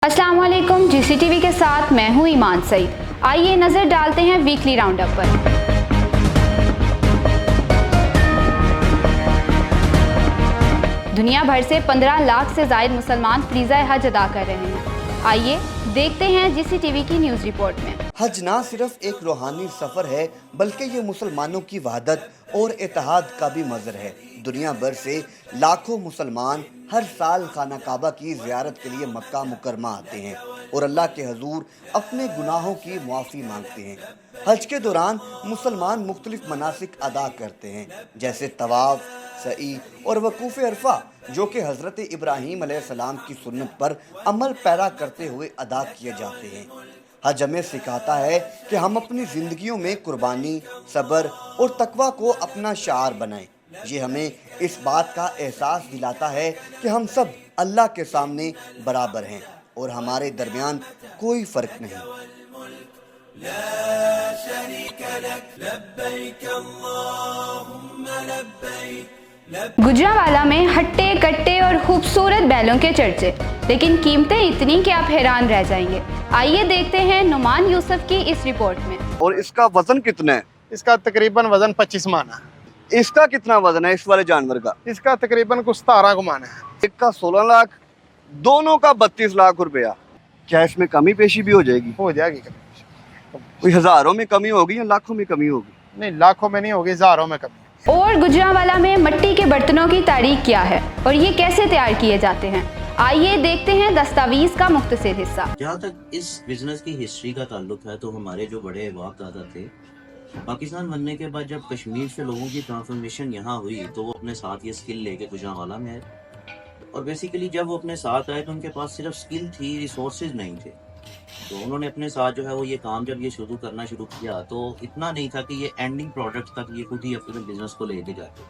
अस्सलाम वालेकुम, जीसीटीवी के साथ मैं हूं ईमान सईद। आइए नजर डालते हैं वीकली राउंड अप पर। दुनिया भर से 15 लाख से ज़ायद मुसलमान फरीज़ा हज अदा कर रहे हैं। आइए देखते हैं जीसीटीवी की न्यूज़ रिपोर्ट में। हज ना सिर्फ एक रूहानी सफ़र है बल्कि ये मुसलमानों की वहदत और इत्तेहाद का भी मज़हर है। दुनिया भर से लाखों मुसलमान हर साल खाना काबा की ज़ियारत के लिए मक्का मुकरमा आते हैं और अल्लाह के हजूर अपने गुनाहों की मुआफ़ी मांगते हैं। हज के दौरान मुसलमान मुख्तलिफ मनासिक अदा करते हैं, जैसे तवाफ़, सई और वकूफ़ अरफा, जो कि हज़रत इब्राहीम अलैहिस्सलाम की सुन्नत पर अमल पैरा करते हुए अदा किए जाते हैं। हज हमें सिखाता है कि हम अपनी ज़िंदगियों में कुर्बानी, सब्र और तकवा को अपना शार बनाएं। ये हमें इस बात का एहसास दिलाता है कि हम सब अल्लाह के सामने बराबर हैं और हमारे दरमियान कोई फ़र्क नहीं। गुजरांवाला में हट्टे कट्टे और खूबसूरत बैलों के चर्चे, लेकिन कीमतें इतनी कि आप हैरान रह जाएंगे। आइए देखते हैं नुमान यूसुफ की इस रिपोर्ट में। और इसका वजन कितना है? इसका तकरीबन वजन 25 मन है। इसका कितना वजन है इस वाले जानवर का? इसका तकरीबन कुछ 17 मन है। एक का 16 लाख, दोनों का 32 लाख रुपया। क्या इसमें कमी पेशी भी हो जाएगी? हो जाएगी। कोई हजारों में कमी होगी या लाखों में कमी होगी? नहीं, लाखों में नहीं होगी, हजारों में कमी। और गुजरांवाला में मिट्टी के बर्तनों की तारीख क्या है और ये कैसे तैयार किए जाते हैं, आइए देखते हैं दस्तावेज का मुख्तसर हिस्सा। जहाँ तक इस बिजनेस की हिस्ट्री का ताल्लुक है तो हमारे जो बड़े बाप दादा थे, पाकिस्तान बनने के बाद जब कश्मीर से लोगों की ट्रांसफॉर्मेशन यहाँ हुई तो वो अपने साथ ये स्किल लेके गुजरांवाला में आए। और बेसिकली जब वो अपने साथ आए तो उनके पास सिर्फ स्किल थी, रिसोर्सेज नहीं थे। तो उन्होंने अपने साथ जो है वो ये काम जब ये शुरू करना शुरू किया तो इतना नहीं था कि ये एंडिंग प्रोडक्ट तक ये खुद ही अपने बिजनेस को लेके जाते।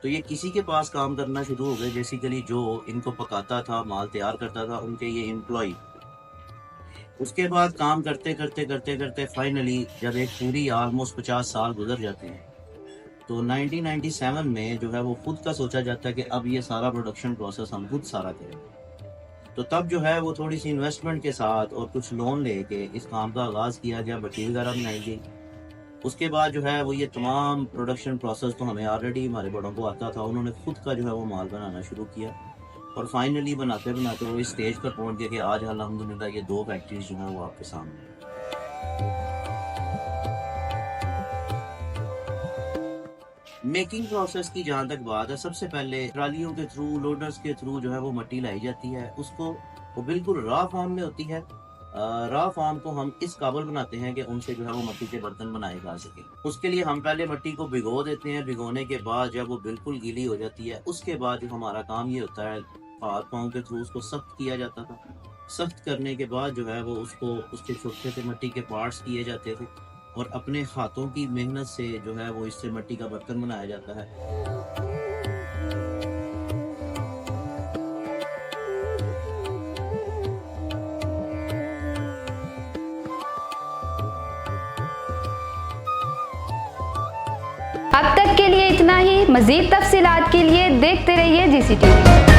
तो ये किसी के पास काम करना शुरू हो गए। बेसिकली जो इनको पकाता था, माल तैयार करता था, उनके ये एम्प्लॉय। उसके बाद काम करते करते करते करते फाइनली जब एक पूरी ऑलमोस्ट 50 साल गुजर जाते हैं तो 1997 में जो है वो खुद का सोचा जाता है कि अब ये सारा प्रोडक्शन प्रोसेस हम खुद सारा करें। तो तब जो है वो थोड़ी सी इन्वेस्टमेंट के साथ और कुछ लोन लेके इस काम का आगाज़ किया गया, भट्टी वगैरह बनाई गई। उसके बाद जो है वो ये तमाम प्रोडक्शन प्रोसेस तो हमें ऑलरेडी हमारे बड़ों को आता था, उन्होंने खुद का जो है वो माल बनाना शुरू किया और फाइनली बनाते बनाते वो इस स्टेज पर पहुंच गया कि आज अल्हम्दुलिल्लाह ये 2 फैक्ट्रीज जो है वो आपके सामने। मेकिंग प्रोसेस की जहाँ तक बात है, सबसे पहले ट्रालियों के थ्रू, लोडर्स के थ्रू जो है वो मिट्टी लाई जाती है। उसको वो बिल्कुल रॉ फॉर्म में होती है। रॉ फॉर्म को हम इस काबिल बनाते हैं कि उनसे जो है वो मिट्टी के बर्तन बनाए जा सके। उसके लिए हम पहले मिट्टी को भिगो देते हैं। भिगोने के बाद जब वो बिल्कुल गीली हो जाती है उसके बाद जो हमारा काम ये होता है, हाथ पाँव के थ्रू उसको सख्त किया जाता था। सख्त करने के बाद जो है वो उसको उसके छोटे छोटे मिट्टी के पार्ट्स किए जाते थे और अपने हाथों की मेहनत से जो है वो इससे मिट्टी का बर्तन बनाया जाता है। अब तक के लिए इतना ही। मज़ीद तफसीलात के लिए देखते रहिए जीसीटीवी।